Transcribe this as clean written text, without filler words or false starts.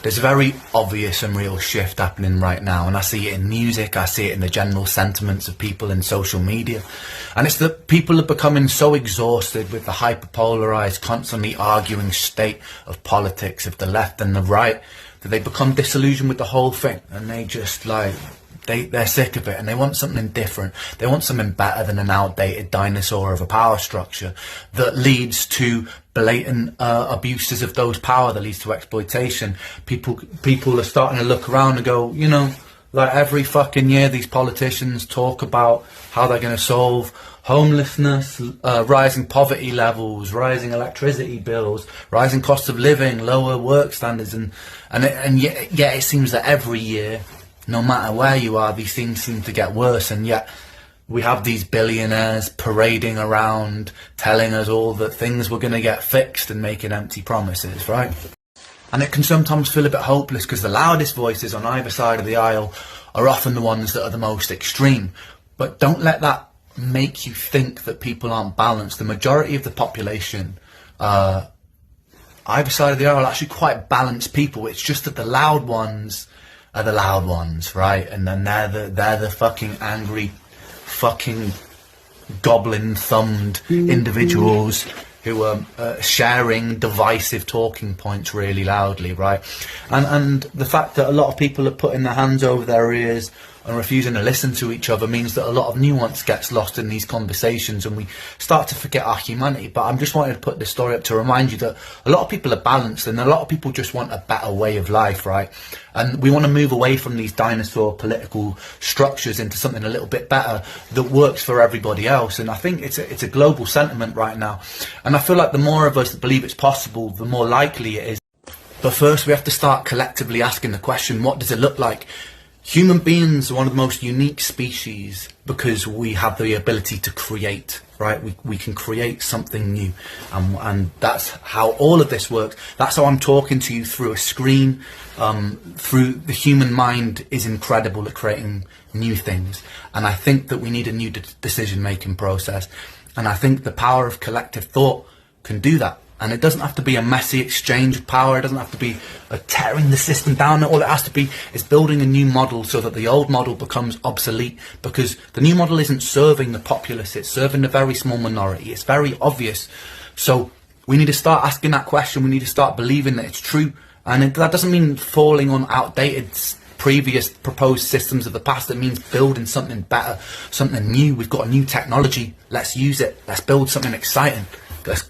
There's a very obvious and real shift happening right now, and I see it in music, I see it in the general sentiments of people in social media, and it's that people are becoming so exhausted with the hyper-polarised, constantly arguing state of politics of the left and the right, that they become disillusioned with the whole thing, and they just they're sick of it, and they want something different. They want something better than an outdated dinosaur of a power structure that leads to blatant abuses of those power, that leads to exploitation. People are starting to look around and go, you know, like every fucking year these politicians talk about how they're going to solve homelessness, rising poverty levels, rising electricity bills, rising cost of living, lower work standards, and yet it seems that every year, no matter where you are, these things seem to get worse, and yet we have these billionaires parading around telling us all that things were going to get fixed and making empty promises, right? And it can sometimes feel a bit hopeless because the loudest voices on either side of the aisle are often the ones that are the most extreme. But don't let that make you think that people aren't balanced. The majority of the population, either side of the aisle, are actually quite balanced people. It's just that the loud ones are the loud ones, right? And then they're the fucking angry, fucking goblin-thumbed individuals who are sharing divisive talking points really loudly, right? And the fact that a lot of people are putting their hands over their ears and refusing to listen to each other means that a lot of nuance gets lost in these conversations, and we start to forget our humanity. But I'm just wanting to put this story up to remind you that a lot of people are balanced, and a lot of people just want a better way of life, right? And we want to move away from these dinosaur political structures into something a little bit better that works for everybody else. And I think it's a global sentiment right now, and I feel like the more of us that believe it's possible, the more likely it is. But first we have to start collectively asking the question, what does it look like? Human beings are one of the most unique species because we have the ability to create, right? We can create something new, and that's how all of this works. That's how I'm talking to you through a screen. Through the human mind is incredible at creating new things, and I think that we need a new decision-making process, and I think the power of collective thought can do that. And it doesn't have to be a messy exchange of power. It doesn't have to be tearing the system down. All it has to be is building a new model so that the old model becomes obsolete, because the new model isn't serving the populace, it's serving a very small minority. It's very obvious. So we need to start asking that question. We need to start believing that it's true. And that doesn't mean falling on outdated previous proposed systems of the past. It means building something better, something new. We've got a new technology. Let's use it. Let's build something exciting. Let's go.